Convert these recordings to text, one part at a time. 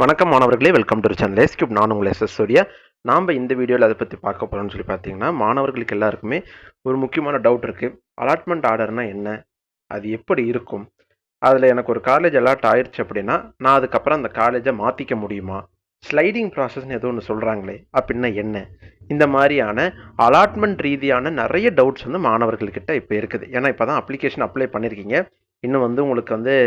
வணக்கம் மாணவர்களே, welcome to channel S Cube. நான் உங்கள் சூர்யா. நாம் இந்த வீடியோவில் அதை பற்றி பார்க்க போகிறோம்னு சொல்லி பார்த்தீங்கன்னா, மாணவர்களுக்கு எல்லாருக்குமே ஒரு முக்கியமான டவுட் இருக்குது. அலாட்மெண்ட் ஆர்டர்னால் என்ன, அது எப்படி இருக்கும், அதில் எனக்கு ஒரு காலேஜ் அலாட் ஆயிடுச்சு அப்படின்னா நான் அதுக்கப்புறம் அந்த காலேஜை மாற்றிக்க முடியுமா, ஸ்லைடிங் ப்ராசஸ்ன்னு ஏதோ ஒன்று சொல்கிறாங்களே அப்படின்னா என்ன, இந்த மாதிரியான அலாட்மெண்ட் ரீதியான நிறைய டவுட்ஸ் வந்து மாணவர்கள்கிட்ட இப்போ இருக்குது. ஏன்னா இப்போ தான் அப்ளிகேஷன் அப்ளை பண்ணியிருக்கீங்க. இன்னும் வந்து உங்களுக்கு வந்து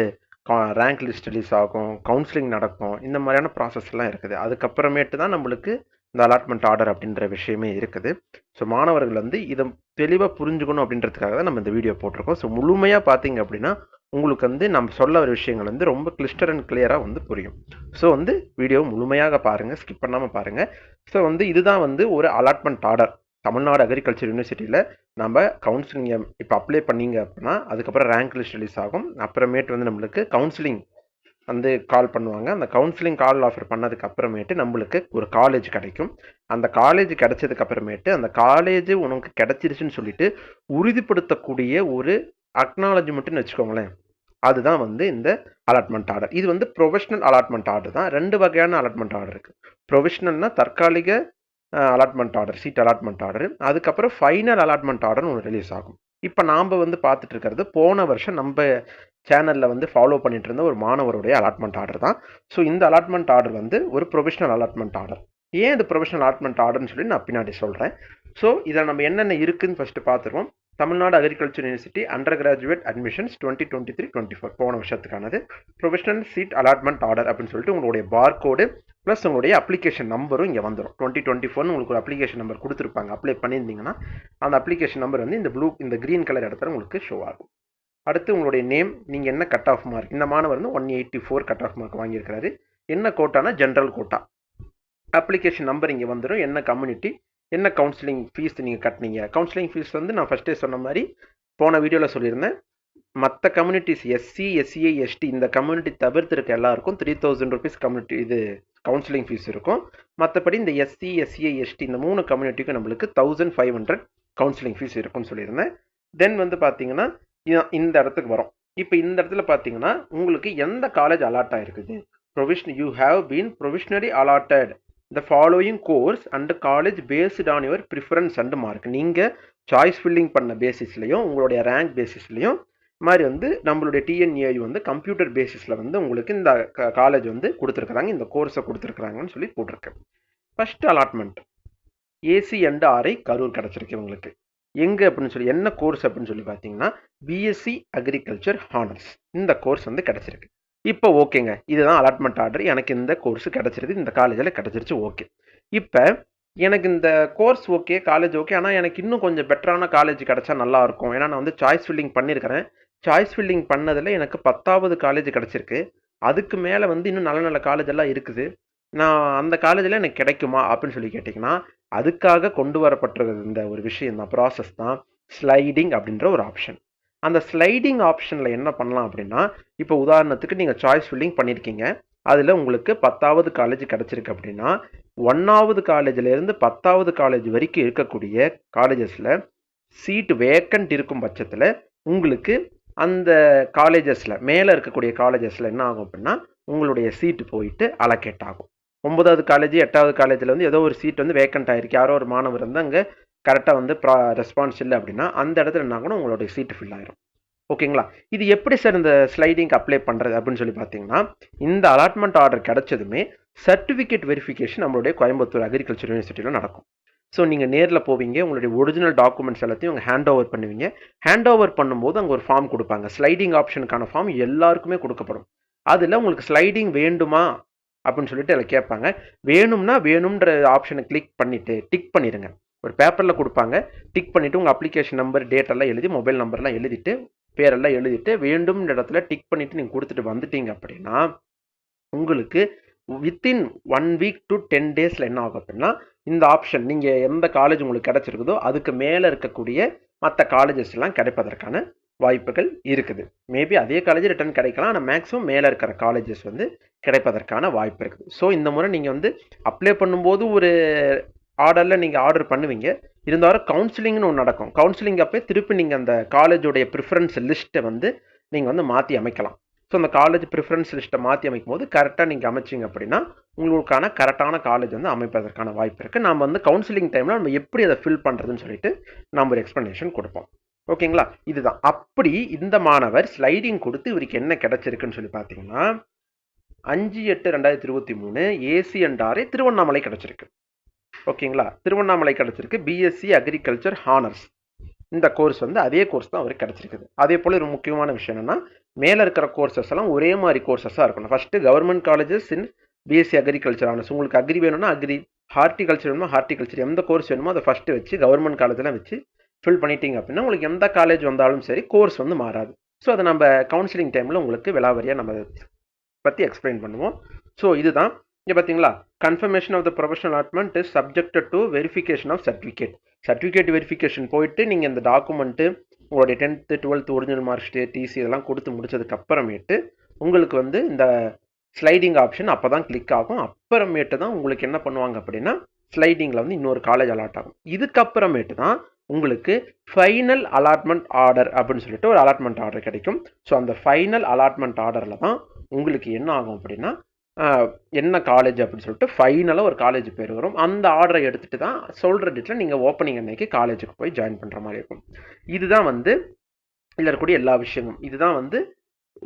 ரேங்க் லிஸ்ட் ரிலீஸ் ஆகும், கவுன்சிலிங் நடக்கும், இந்த மாதிரியான ப்ராசஸ்லாம் இருக்குது. அதுக்கப்புறமேட்டு தான் நம்மளுக்கு இந்த அலாட்மெண்ட் ஆர்டர் அப்படின்ற விஷயமே இருக்குது. ஸோ மாணவர்கள் வந்து இதை தெளிவாக புரிஞ்சுக்கணும் அப்படின்றதுக்காக தான் நம்ம இந்த வீடியோ போட்டிருக்கோம். ஸோ முழுமையாக பார்த்தீங்க அப்படின்னா உங்களுக்கு வந்து நம்ம சொல்ல வர விஷயங்கள் வந்து ரொம்ப கிளிஸ்டர் அண்ட் கிளியராக வந்து புரியும். ஸோ வந்து வீடியோ முழுமையாக பாருங்கள், ஸ்கிப் பண்ணாமல் பாருங்கள். ஸோ வந்து இதுதான் வந்து ஒரு அலாட்மெண்ட் ஆர்டர். தமிழ்நாடு அக்ரிகல்ச்சர் யூனிவர்சிட்டியில் நம்ம கவுன்சிலிங் இப்போ அப்ளை பண்ணிங்க அப்படின்னா அதுக்கப்புறம் ரேங்க் லிஸ்ட் ரிலீஸ் ஆகும். அப்புறமேட்டு வந்து நம்மளுக்கு கவுன்சிலிங் வந்து கால் பண்ணுவாங்க. அந்த கவுன்சிலிங் கால் ஆஃபர் பண்ணதுக்கு அப்புறமேட்டு நம்மளுக்கு ஒரு காலேஜ் கிடைக்கும். அந்த காலேஜ் கிடைச்சதுக்கு அப்புறமேட்டு அந்த காலேஜ் உனக்கு கிடைச்சிருச்சுன்னு சொல்லிட்டு உறுதிப்படுத்தக்கூடிய ஒரு அக்னாலஜ்மெண்ட்னு வச்சுக்கோங்களேன். அதுதான் வந்து இந்த அலாட்மெண்ட் ஆர்டர். இது வந்து ப்ரொஃபஷனல் அலாட்மெண்ட் ஆர்டர் தான். 2 வகையான அலாட்மெண்ட் ஆர்டர் இருக்குது. ப்ரொஃபஷனல்னா தற்காலிக allotment order, seat allotment order. அதுக்கப்புறம் ஃபைனல் அலாட்மெண்ட் ஆர்டர்னு ஒன்று ரிலீஸ் ஆகும். இப்போ நாம் வந்து பார்த்துட்டு இருக்கிறது போன வருஷம் நம்ம சேனலில் வந்து ஃபாலோ பண்ணிட்டு இருந்த ஒரு மாணவருடைய அலாட்மெண்ட் ஆர்டர் தான். ஸோ இந்த அலாட்மெண்ட் ஆர்டர் வந்து ஒரு ப்ரொஃபஷனல் அலாட்மெண்ட் ஆர்டர். ஏன் இது ப்ரொஃபஷனல் அலாட்மெண்ட் ஆர்டர்னு சொல்லி நான் பின்னாடி சொல்கிறேன். ஸோ இதில் நம்ம என்னென்ன இருக்குதுன்னு ஃபஸ்ட்டு பார்த்துருவோம். Tamil Nadu agriculture university under graduate admissions 2023-24 போன வருஷத்துக்கானது ப்ரொஃபஷனல் சீட் அலாட்மெண்ட் ஆர்டர் அப்படின்னு சொல்லிட்டு உங்களுடைய பார்கோடு ப்ளஸ் உங்களுடைய அப்ளிகேஷன் நம்பரும் இங்கே வந்துடும். 2024 உங்களுக்கு ஒரு அப்ளிகேஷன் நம்பர் கொடுத்துருப்பாங்க. அப்ளை பண்ணியிருந்தீங்கன்னா அந்த அப்ளிகேஷன் நம்பர் வந்து இந்த க்ரீன் கலர் இடத்துல உங்களுக்கு ஷோ ஆகும். அடுத்து உங்களுடைய நேம், நீங்கள் என்ன கட் ஆஃப் மார்க், இந்த மாணவர் வந்து 184 கட் ஆஃப் மார்க் வாங்கியிருக்கிறாரு. என்ன கோட்டானா ஜென்ரல் கோட்டா. அப்ளிகேஷன் நம்பர் இங்கே வந்துடும். என்ன கம்யூனிட்டி, என்ன கவுன்சிலிங் ஃபீஸ் நீங்கள் கட்டினீங்க. கவுன்சிலிங் ஃபீஸ் வந்து நான் ஃபஸ்ட்டே சொன்ன மாதிரி போன வீடியோவில் சொல்லியிருந்தேன். மற்ற கம்யூனிட்டிஸ் எஸ்சி, எஸ்சிஐ, எஸ்டி இந்த கம்யூனிட்டி தவிர்த்து இருக்க எல்லாருக்கும் 3000 ருபீஸ் கம்யூனிட்டி இது கவுன்சிலிங் ஃபீஸ் இருக்கும். மற்றபடி இந்த எஸ்சி, எஸ்சிஐ, எஸ்டி இந்த 3 கம்யூனிட்டிக்கும் நம்மளுக்கு 1500 கவுன்சிலிங் ஃபீஸ் இருக்கும்னு சொல்லியிருந்தேன். தென் வந்து பார்த்தீங்கன்னா இந்த இடத்துக்கு வரும். இப்போ இந்த இடத்துல பார்த்தீங்கன்னா உங்களுக்கு எந்த காலேஜ் அலாட் ஆகிருக்குது. You have been provisionary allotted the following course and college based on your preference and mark. நீங்கள் சாய்ஸ் ஃபில்லிங் பண்ண பேசிஸ்லையும் உங்களுடைய ரேங்க் பேசிஸ்லையும் மாதிரி வந்து நம்மளுடைய டிஎன்ஏயு வந்து கம்ப்யூட்டர் பேசிஸில் வந்து உங்களுக்கு இந்த காலேஜ் வந்து கொடுத்துருக்குறாங்க, இந்த கோர்ஸை கொடுத்துருக்குறாங்கன்னு சொல்லி போட்டிருக்கு. First allotment AC and RI Karur கிடச்சிருக்கு உங்களுக்கு. எங்கே அப்படின்னு சொல்லி என்ன கோர்ஸ் அப்படின்னு சொல்லி பார்த்தீங்கன்னா பிஎஸ்சி அக்ரிகல்ச்சர் ஹானர்ஸ் இந்த கோர்ஸ் வந்து கிடச்சிருக்கு. இப்போ ஓகேங்க, இதுதான் அலாட்மெண்ட் ஆர்டர். எனக்கு இந்த கோர்ஸ் கிடச்சிருக்கு, இந்த காலேஜில் கிடச்சிருச்சு. ஓகே, இப்போ எனக்கு இந்த கோர்ஸ் ஓகே, காலேஜ் ஓகே, ஆனால் எனக்கு இன்னும் கொஞ்சம் பெட்டரான காலேஜ் கிடச்சா நல்லாயிருக்கும். ஏன்னா நான் வந்து சாய்ஸ் ஃபில்லிங் பண்ணியிருக்கிறேன். சாய்ஸ் ஃபில்லிங் பண்ணதில் எனக்கு 10வது காலேஜ் கிடச்சிருக்கு. அதுக்கு மேலே வந்து இன்னும் நல்ல நல்ல காலேஜ் எல்லாம் இருக்குது. நான் அந்த காலேஜில் எனக்கு கிடைக்குமா அப்படின்னு சொல்லி கேட்டிங்கன்னா அதுக்காக கொண்டு வரப்பட்டிருக்கிறது இந்த ஒரு விஷயம் தான், ப்ராசஸ் தான் ஸ்லைடிங் அப்படின்ற ஒரு ஆப்ஷன். அந்த ஸ்லைடிங் ஆப்ஷனில் என்ன பண்ணலாம் அப்படின்னா, இப்போ உதாரணத்துக்கு நீங்கள் சாய்ஸ் ஃபில்லிங் பண்ணியிருக்கீங்க, அதில் உங்களுக்கு 10வது காலேஜ் கிடச்சிருக்கு அப்படின்னா 1வது காலேஜிலேருந்து 10வது காலேஜ் வரைக்கும் இருக்கக்கூடிய காலேஜஸில் சீட் வேக்கண்ட் இருக்கும் பட்சத்தில் உங்களுக்கு அந்த காலேஜஸில் மேலே இருக்கக்கூடிய காலேஜஸில் என்ன ஆகும் அப்படின்னா உங்களுடைய சீட்டு போயிட்டு அலோகேட் ஆகும். 9வது காலேஜ் 8வது காலேஜில் வந்து ஏதோ ஒரு சீட் வந்து வேக்கண்ட் ஆகிருக்கு, யாரோ ஒரு மாணவர் வந்து அங்கே கரெக்டாக வந்து ரெஸ்பான்ஸ் இல்லை அப்படின்னா அந்த இடத்துல என்ன ஆகணும், உங்களுடைய சீட்டு ஃபில் ஆயிரும். ஓகேங்களா. இது எப்படி சார் இந்த ஸ்லைடிங் அப்ளை பண்ணுறது அப்படின்னு சொல்லி பார்த்தீங்கன்னா இந்த அலாட்மெண்ட் ஆர்டர் கிடைச்சதுமே சர்டிஃபிகேட் வெரிஃபிகேஷன் நம்மளுடைய கோயம்புத்தூர் அக்ரிகல்ச்சர் யூனிவர்சிட்டியில் நடக்கும். ஸோ நீங்கள் நேரில் போவீங்க, உங்களுடைய ஒரிஜினல் டாக்குமெண்ட்ஸ் எல்லாத்தையும் உங்கள் ஹேண்ட் ஓவர் பண்ணுவீங்க. ஹேண்ட் ஓவர் பண்ணும்போது அங்கே ஒரு ஃபார்ம் கொடுப்பாங்க. ஸ்லைடிங் ஆப்ஷனுக்கான ஃபார்ம் எல்லாருக்குமே கொடுக்கப்படும். அதில் உங்களுக்கு ஸ்லைடிங் வேண்டுமா அப்படின்னு சொல்லிட்டு அதில் கேட்பாங்க. வேணும்னா வேணும்ன்ற ஆப்ஷனை கிளிக் பண்ணிவிட்டு டிக் பண்ணிடுங்க. ஒரு பேப்பரில் கொடுப்பாங்க, டிக் பண்ணிவிட்டு உங்கள் அப்ளிகேஷன் நம்பர், டேட் எல்லாம் எழுதி, மொபைல் நம்பர்லாம் எழுதிட்டு, பேரெல்லாம் எழுதிட்டு வேண்டும்ன்ற இடத்துல டிக் பண்ணிவிட்டு நீங்கள் கொடுத்துட்டு வந்துட்டீங்க அப்படின்னா உங்களுக்கு வித்தின் 1 வீக் டு 10 டேஸில் என்ன ஆகும் அப்படின்னா இந்த ஆப்ஷன் நீங்கள் எந்த காலேஜ் உங்களுக்கு கிடச்சிருக்குதோ அதுக்கு மேலே இருக்கக்கூடிய மற்ற காலேஜஸ் எல்லாம் கிடைப்பதற்கான வாய்ப்புகள் இருக்குது. மேபி அதே காலேஜ் ரிட்டர்ன் கிடைக்கலாம், ஆனால் மேக்ஸிமம் மேலே இருக்கிற காலேஜஸ் வந்து கிடைப்பதற்கான வாய்ப்பு இருக்குது. ஸோ இந்த முறை நீங்கள் வந்து அப்ளை பண்ணும்போது ஒரு ஆர்டரில் நீங்கள் ஆர்டர் பண்ணுவீங்க, இருந்தாலும் கவுன்சிலிங்னு ஒன்று நடக்கும். கவுன்சிலிங் அப்போ திருப்பி நீங்கள் அந்த காலேஜோடைய ப்ரிஃபரன்ஸ் லிஸ்ட்டை வந்து நீங்கள் வந்து மாற்றி அமைக்கலாம். ஸோ அந்த காலேஜ் ப்ரிஃபரன்ஸ் லிஸ்ட்டை மாற்றி அமைக்கும் போது கரெக்டாக நீங்கள் அமைச்சிங்க அப்படின்னா உங்களுக்கான கரெக்டான காலேஜ் வந்து அமைப்பதற்கான வாய்ப்பு இருக்குது. நம்ம வந்து கவுன்சிலிங் டைமில் நம்ம எப்படி அதை ஃபில் பண்ணுறதுன்னு சொல்லிட்டு நம்ம ஒரு எக்ஸ்ப்ளனேஷன் கொடுப்போம். ஓகேங்களா? இதுதான். அப்படி இந்த மாணவர் ஸ்லைடிங் கொடுத்து இவருக்கு என்ன கிடைச்சிருக்குன்னு சொல்லி பார்த்தீங்கன்னா 5/8/2023 ACNRA திருவண்ணாமலை கிடைச்சிருக்கு. ஓகேங்களா? திருவண்ணாமலை கிடைச்சிருக்கு. பிஎஸ்சி அக்ரிகல்ச்சர் ஹானர்ஸ் இந்த கோர்ஸ் வந்து அதே கோர்ஸ் தான் அவருக்கு கிடைச்சிருக்குது. அதே போல் ஒரு முக்கியமான விஷயம் என்னன்னா மேலே இருக்கிற கோர்சஸ் எல்லாம் ஒரே மாதிரி கோர்சஸாக இருக்கணும். ஃபஸ்ட்டு கவர்மெண்ட் காலேஜஸ் இன் பிஎஸ்சி அக்ரிகல்ச்சர் ஆனர்ஸ். உங்களுக்கு அக்ரி வேணும்னா அக்ரி, ஹார்டிகல்ச்சர் வேணுமா ஹார்டிகல்ச்சர், எந்த கோர்ஸ் வேணுமோ அதை ஃபஸ்ட்டு வச்சு கவர்மெண்ட் காலேஜெலாம் வச்சு ஃபில் பண்ணிட்டீங்க அப்படின்னா உங்களுக்கு எந்த காலேஜ் வந்தாலும் சரி கோர்ஸ் வந்து மாறாது. ஸோ அதை நம்ம கவுன்சிலிங் டைமில் உங்களுக்கு விலாவரியாக நம்ம பற்றி எக்ஸ்பிளைன் பண்ணுவோம். ஸோ இதுதான் இங்கே பார்த்தீங்களா, confirmation of the professional allotment is subjected to verification of certificate verification போயிட்டு நீங்கள் இந்த டாக்குமெண்ட்டு உங்களுடைய 10th 12th original mark sheet DC இதெல்லாம் கொடுத்து முடிச்சதுக்கு அப்புறமேட்டு உங்களுக்கு வந்து இந்த ஸ்லைடிங் ஆப்ஷன் அப்போ தான் கிளிக் ஆகும். அப்புறமேட்டு தான் உங்களுக்கு என்ன பண்ணுவாங்க அப்படின்னா ஸ்லைடிங்கில் வந்து இன்னொரு காலேஜ் அலாட் ஆகும். இதுக்கப்புறமேட்டு தான் உங்களுக்கு ஃபைனல் அலாட்மெண்ட் ஆர்டர் அப்படின்னு சொல்லிட்டு ஒரு அலாட்மெண்ட் ஆர்டர் கிடைக்கும். ஸோ அந்த ஃபைனல் அலாட்மெண்ட் ஆர்டரில் தான் உங்களுக்கு என்ன ஆகும் அப்படின்னா என்ன காலேஜ் அப்படின்னு சொல்லிட்டு ஃபைனலாக ஒரு காலேஜ் பேர் வரும். அந்த ஆர்டரை எடுத்துகிட்டு தான் சொல்கிற டேட்டில் நீங்கள் ஓப்பனிங் அன்னைக்கு காலேஜுக்கு போய் ஜாயின் பண்ணுற மாதிரி இருக்கும். இதுதான் வந்து இதில் இருக்கக்கூடிய எல்லா விஷயமும். இதுதான் வந்து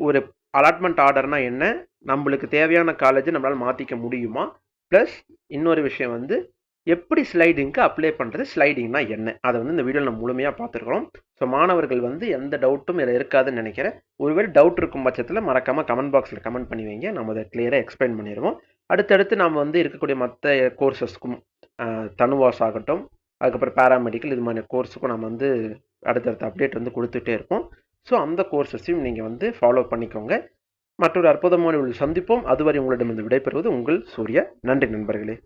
ஒரு அலாட்மெண்ட் ஆர்டர்னா என்ன, நம்மளுக்கு தேவையான காலேஜ் நம்மளால் மாற்றிக்க முடியுமா, ப்ளஸ் இன்னொரு விஷயம் வந்து எப்படி ஸ்லைடிங்க்கு அப்ளை பண்ணுறது, ஸ்லைடிங்னா என்ன, அதை வந்து இந்த வீடியோவில் நம்ம முழுமையாக பார்த்துருக்குறோம். ஸோ மாணவர்கள் வந்து எந்த டவுட்டும் இதில் இருக்காதுன்னு நினைக்கிறேன். ஒருவேளை டவுட் இருக்கும் பட்சத்தில் மறக்காமல் கமெண்ட் பாக்ஸில் கமெண்ட் பண்ணி வைங்க, நம்ம அதை கிளியராக எக்ஸ்பிளைன் பண்ணிடுவோம். அடுத்தடுத்து நம்ம வந்து இருக்கக்கூடிய மற்ற கோர்சஸ்க்கும் தனுவாஸ் ஆகட்டும், அதுக்கப்புறம் பேராமெடிக்கல், இது மாதிரி கோர்ஸுக்கும் நம்ம வந்து அடுத்தடுத்த அப்டேட் வந்து கொடுத்துட்டே இருப்போம். ஸோ அந்த கோர்சஸையும் நீங்கள் வந்து ஃபாலோ பண்ணிக்கோங்க. மற்றொரு அற்புதமான சந்திப்போம். அதுவரை உங்களிடம் விடைபெறுவது உங்கள் சூர்யா. நன்றி நண்பர்களே.